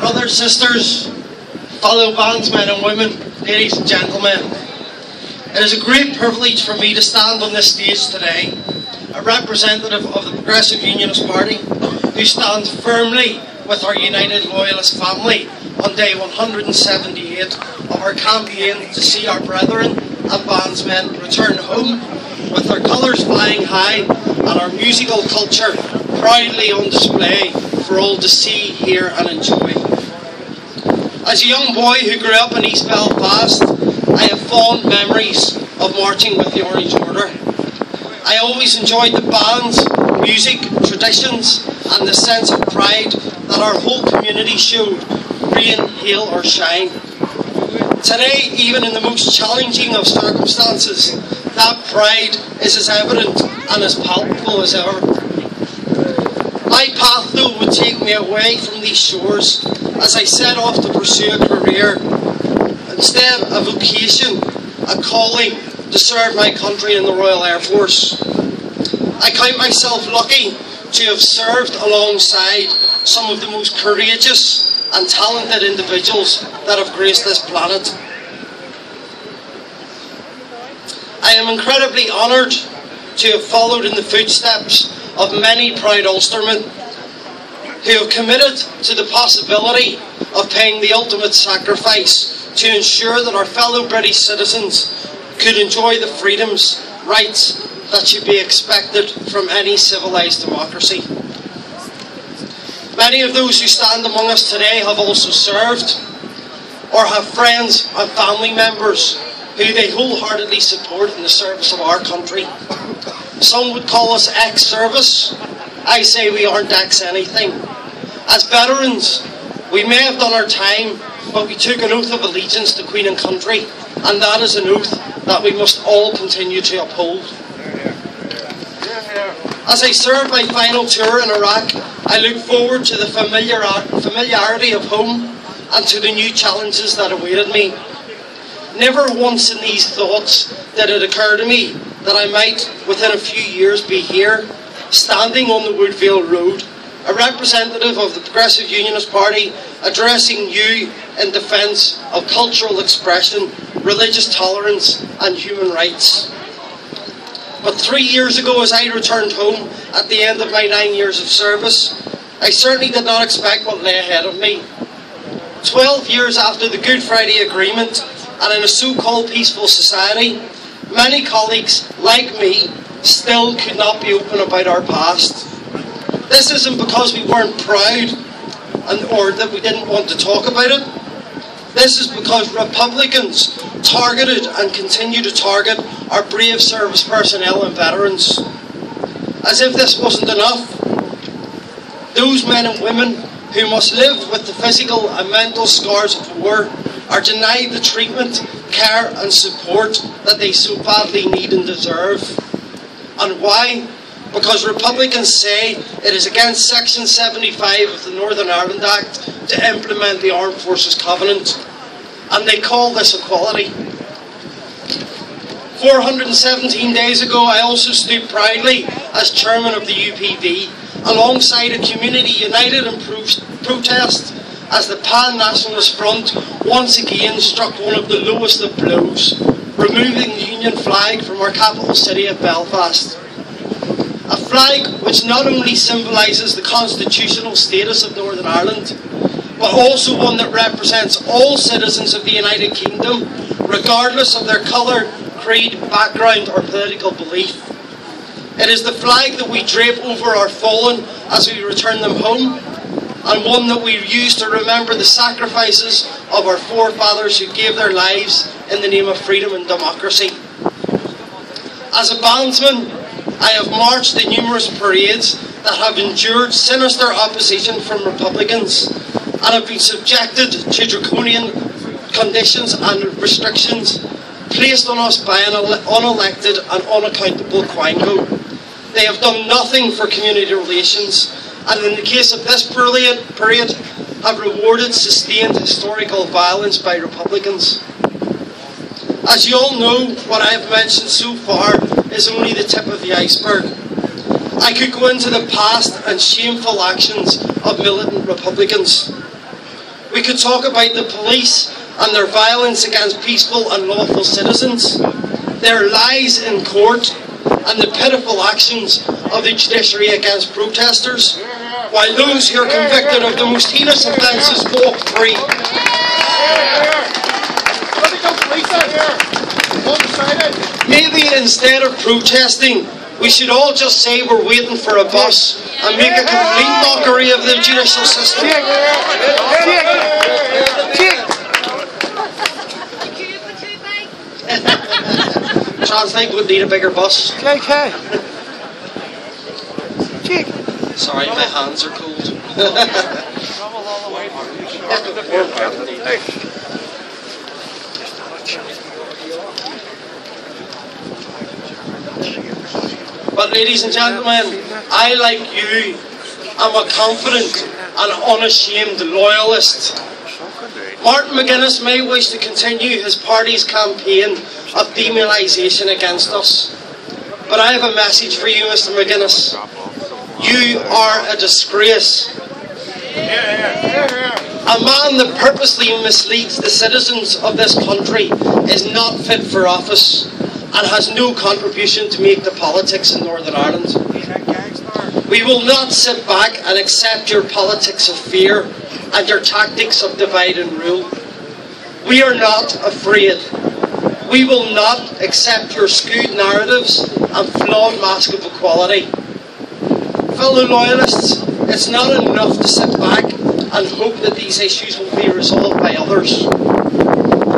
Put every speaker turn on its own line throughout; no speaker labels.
brothers, sisters, fellow bandsmen and women, ladies and gentlemen. It is a great privilege for me to stand on this stage today, a representative of the Progressive Unionist Party, who stands firmly with our United Loyalist family on day 178 of our campaign to see our brethren and bandsmen return home with their colours flying high and our musical culture proudly on display for all to see, hear and enjoy. As a young boy who grew up in East Belfast, I have fond memories of marching with the Orange Order. I always enjoyed the bands, music, traditions and the sense of pride that our whole community showed, rain, hail or shine. Today, even in the most challenging of circumstances, that pride is as evident and as palpable as ever. My path, though, would take me away from these shores as I set off to pursue a career. Instead, a vocation, a calling to serve my country in the Royal Air Force. I count myself lucky to have served alongside some of the most courageous and talented individuals that have graced this planet. I am incredibly honoured to have followed in the footsteps of many proud Ulstermen who have committed to the possibility of paying the ultimate sacrifice to ensure that our fellow British citizens could enjoy the freedoms, rights that should be expected from any civilised democracy. Many of those who stand among us today have also served or have friends and family members who they wholeheartedly support in the service of our country. Some would call us ex-service. I say we aren't ex-anything. As veterans, we may have done our time, but we took an oath of allegiance to Queen and country, and that is an oath that we must all continue to uphold. As I serve my final tour in Iraq, I look forward to the familiarity of home and to the new challenges that awaited me. Never once in these thoughts did it occur to me that I might, within a few years, be here, standing on the Woodvale Road, a representative of the Progressive Unionist Party, addressing you in defence of cultural expression, religious tolerance and human rights. But 3 years ago, as I returned home at the end of my 9 years of service, I certainly did not expect what lay ahead of me. 12 years after the Good Friday Agreement, and in a so-called peaceful society, many colleagues, like me, still could not be open about our past. This isn't because we weren't proud or that we didn't want to talk about it. This is because Republicans targeted and continue to target our brave service personnel and veterans. As if this wasn't enough, those men and women who must live with the physical and mental scars of war are denied the treatment, care and support that they so badly need and deserve. And why? Because Republicans say it is against Section 75 of the Northern Ireland Act to implement the Armed Forces Covenant. And they call this equality. 417 days ago, I also stood proudly as chairman of the UPV, alongside a community united in protest as the Pan-Nationalist Front once again struck one of the lowest of blows, removing the Union flag from our capital city of Belfast. A flag which not only symbolises the constitutional status of Northern Ireland, but also one that represents all citizens of the United Kingdom, regardless of their colour, creed, background or political belief. It is the flag that we drape over our fallen as we return them home, and one that we use to remember the sacrifices of our forefathers who gave their lives in the name of freedom and democracy. As a bandsman, I have marched in numerous parades that have endured sinister opposition from Republicans and have been subjected to draconian conditions and restrictions placed on us by an unelected and unaccountable Quango. They have done nothing for community relations, and in the case of this period have rewarded sustained historical violence by Republicans. As you all know, what I have mentioned so far is only the tip of the iceberg. I could go into the past and shameful actions of militant Republicans. We could talk about the police and their violence against peaceful and lawful citizens, their lies in court, and the pitiful actions of the judiciary against protesters, while those who are convicted of the most heinous offences walk free. Maybe instead of protesting, we should all just say we're waiting for a bus and make a complete mockery of the judicial system. Trans think would need a bigger bus. Sorry, my hands are cold. But ladies and gentlemen, I, like you, am a confident and unashamed loyalist. Martin McGuinness may wish to continue his party's campaign of demonisation against us, but I have a message for you, Mr. McGuinness. You are a disgrace. A man that purposely misleads the citizens of this country is not fit for office and has no contribution to make to politics in Northern Ireland. We will not sit back and accept your politics of fear and your tactics of divide and rule. We are not afraid. We will not accept your skewed narratives and flawed mask of equality. Fellow loyalists, it's not enough to sit back and hope that these issues will be resolved by others.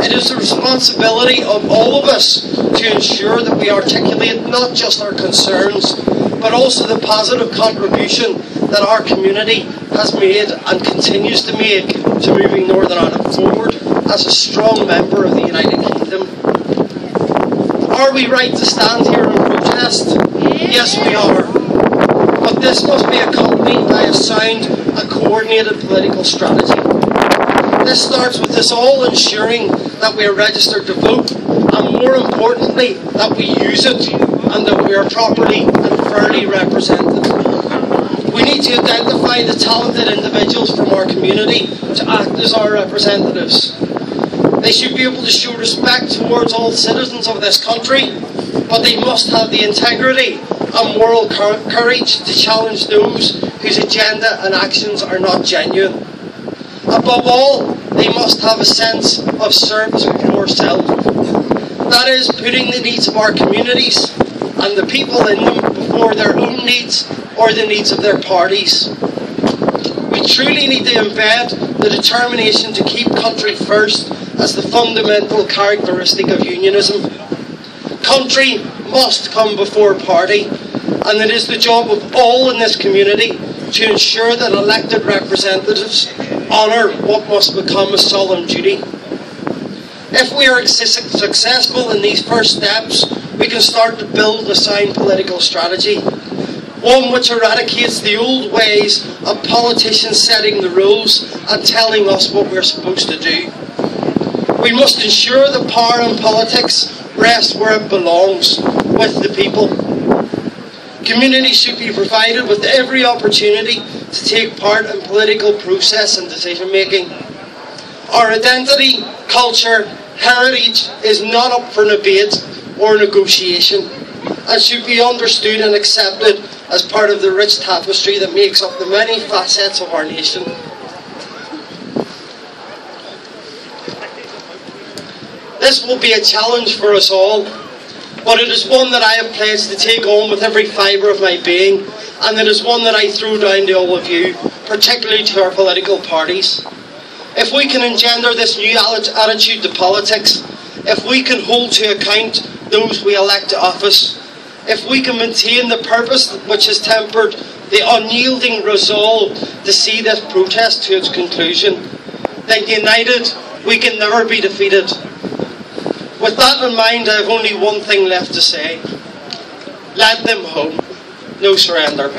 It is the responsibility of all of us to ensure that we articulate not just our concerns, but also the positive contribution that our community has made and continues to make to moving Northern Ireland forward as a strong member of the United Kingdom. Are we right to stand here and protest? Yes, we are. But this must be accompanied by a sound and coordinated political strategy. This starts with us all ensuring that we are registered to vote, and more importantly, that we use it and that we are properly and fairly represented. We need to identify the talented individuals from our community to act as our representatives. They should be able to show respect towards all citizens of this country, but they must have the integrity and moral courage to challenge those whose agenda and actions are not genuine. Above all, they must have a sense of service before self. That is, putting the needs of our communities and the people in them before their own needs or the needs of their parties. We truly need to embed the determination to keep country first as the fundamental characteristic of unionism. Country must come before party, and it is the job of all in this community to ensure that elected representatives honour what must become a solemn duty. If we are successful in these first steps, we can start to build a sound political strategy, one which eradicates the old ways of politicians setting the rules and telling us what we're supposed to do. We must ensure that power in politics rests where it belongs, with the people. Communities should be provided with every opportunity to take part in political process and decision making. Our identity, culture, heritage is not up for debate or negotiation and should be understood and accepted as part of the rich tapestry that makes up the many facets of our nation. This will be a challenge for us all, but it is one that I have pledged to take on with every fibre of my being, and it is one that I throw down to all of you, particularly to our political parties. If we can engender this new attitude to politics, if we can hold to account those we elect to office, if we can maintain the purpose which has tempered the unyielding resolve to see this protest to its conclusion, then united we can never be defeated. With that in mind, I have only one thing left to say. Let them home. No surrender.